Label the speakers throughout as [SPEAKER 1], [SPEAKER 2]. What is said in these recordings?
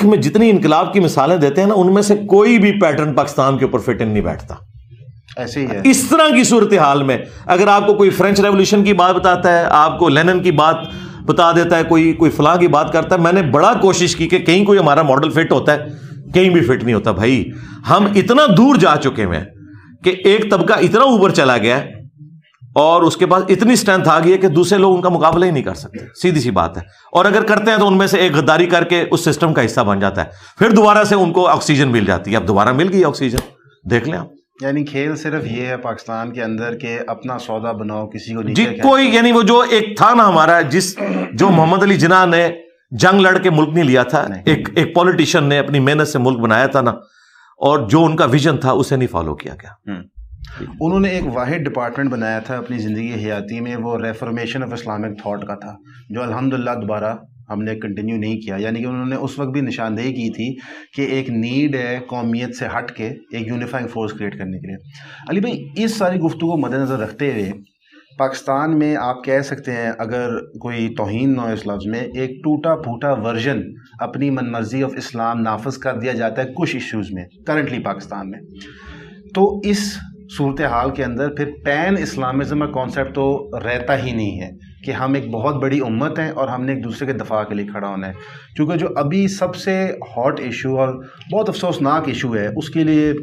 [SPEAKER 1] تاریخ میں جتنی انقلاب کی مثالیں دیتے ہیں نا، ان میں سے کوئی بھی پیٹرن پاکستان کے اوپر فٹ ان نہیں بیٹھتا.
[SPEAKER 2] ایسے ہی ہے.
[SPEAKER 1] اس طرح کی صورتحال میں اگر آپ کو کوئی فرینچ ریولوشن کی بات بتاتا ہے، آپ کو لینن کی بات بتا دیتا ہے، کوئی فلاں کی بات کرتا ہے، میں نے بڑا کوشش کی کہ کہیں کوئی ہمارا ماڈل فٹ ہوتا ہے، کہیں بھی فٹ نہیں ہوتا. بھائی ہم اتنا دور جا چکے ہیں کہ ایک طبقہ اتنا اوپر چلا گیا ہے اور اس کے پاس اتنی اسٹرینتھ آ گئی ہے کہ دوسرے لوگ ان کا مقابلہ ہی نہیں کر سکتے. سیدھی سی بات ہے. اور اگر کرتے ہیں تو ان میں سے ایک غداری کر کے اس سسٹم کا حصہ بن جاتا ہے، پھر دوبارہ سے ان کو آکسیجن مل جاتی ہے. اب دوبارہ مل گئی آکسیجن، دیکھ لیں آپ.
[SPEAKER 2] یعنی کھیل صرف یہ ہے پاکستان کے اندر کہ اپنا سودا بناؤ، کسی کو
[SPEAKER 1] جی کوئی یعنی وہ جو ایک تھا نا ہمارا، جو محمد علی جناح نے جنگ لڑ کے ملک نہیں لیا تھا، ایک پولیٹیشین نے اپنی محنت سے ملک بنایا تھا نا، اور جو ان کا ویژن تھا اسے نہیں فالو کیا گیا.
[SPEAKER 2] انہوں نے ایک واحد ڈپارٹمنٹ بنایا تھا اپنی زندگی حیاتی میں، وہ ریفارمیشن آف اسلامک تھاٹ کا تھا، جو الحمدللہ دوبارہ ہم نے کنٹینیو نہیں کیا. یعنی کہ انہوں نے اس وقت بھی نشاندہی کی تھی کہ ایک نیڈ ہے قومیت سے ہٹ کے ایک یونیفائنگ فورس کریٹ کرنے کے لیے. علی بھائی، اس ساری گفتگو کو مد نظر رکھتے ہوئے پاکستان میں آپ کہہ سکتے ہیں، اگر کوئی توہین نہ ہو اس لفظ میں، ایک ٹوٹا پھوٹا ورژن اپنی من مرضی آف اسلام نافذ کر دیا جاتا ہے کچھ ایشوز میں کرنٹلی پاکستان میں. تو اس صورتحال کے اندر پھر پین اسلامزم کا کانسیپٹ تو رہتا ہی نہیں ہے کہ ہم ایک بہت بڑی امت ہیں اور ہم نے ایک دوسرے کے دفاع کے لیے کھڑا ہونا ہے. کیونکہ جو ابھی سب سے ہاٹ ایشو اور بہت افسوسناک ایشو ہے، اس کے لیے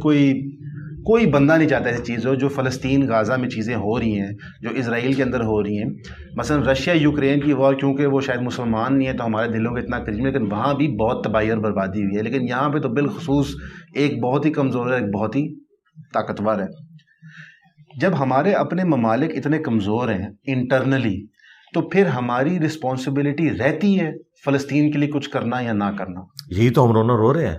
[SPEAKER 2] کوئی بندہ نہیں چاہتا ایسی چیز ہو. جو فلسطین غازہ میں چیزیں ہو رہی ہیں، جو اسرائیل کے اندر ہو رہی ہیں، مثلا رشیا یوکرین کی وار، کیونکہ وہ شاید مسلمان نہیں ہے تو ہمارے دلوں کے اتنا قریب، لیکن وہاں بھی بہت تباہی اور بربادی ہوئی ہے. لیکن یہاں پہ تو بالخصوص ایک بہت ہی کمزور ہے، ایک بہت ہی طاقتور ہے. جب ہمارے اپنے ممالک اتنے کمزور ہیں انٹرنلی، تو پھر ہماری رسپانسبلٹی رہتی ہے فلسطین کے لیے کچھ کرنا یا نہ کرنا.
[SPEAKER 1] یہی تو ہم رونا رو رہے ہیں.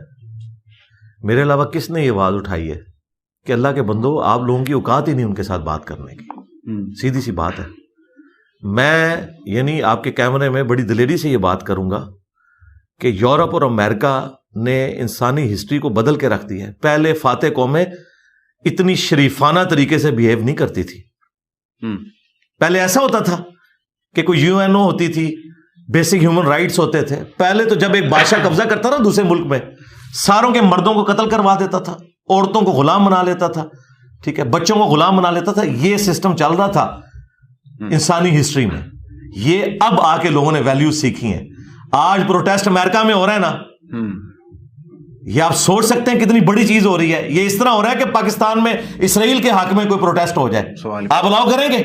[SPEAKER 1] میرے علاوہ کس نے یہ آواز اٹھائی ہے کہ اللہ کے بندو، آپ لوگوں کی اوقات ہی نہیں ان کے ساتھ بات کرنے کی. سیدھی سی بات ہے. میں یعنی آپ کے کیمرے میں بڑی دلیری سے یہ بات کروں گا کہ یورپ اور امریکہ نے انسانی ہسٹری کو بدل کے رکھ دی ہے. پہلے فاتح قومیں اتنی شریفانہ طریقے سے بیہیو نہیں کرتی تھی. پہلے ایسا ہوتا تھا کہ کوئی یو این او ہوتی تھی، بیسک ہیومن رائٹس ہوتے تھے. پہلے تو جب ایک بادشاہ قبضہ کرتا نا دوسرے ملک میں، ساروں کے مردوں کو قتل کروا دیتا تھا، عورتوں کو غلام بنا لیتا تھا، ٹھیک ہے، بچوں کو غلام بنا لیتا تھا. یہ سسٹم چل رہا تھا انسانی ہسٹری میں. یہ اب آ کے لوگوں نے ویلیوز سیکھی ہیں. آج پروٹیسٹ امریکہ میں ہو رہا ہے نا، یہ آپ سوچ سکتے ہیں کتنی بڑی چیز ہو رہی ہے. یہ اس طرح ہو رہا ہے کہ پاکستان میں اسرائیل کے حق میں کوئی پروٹیسٹ ہو جائے، آپ الاؤ کریں گے؟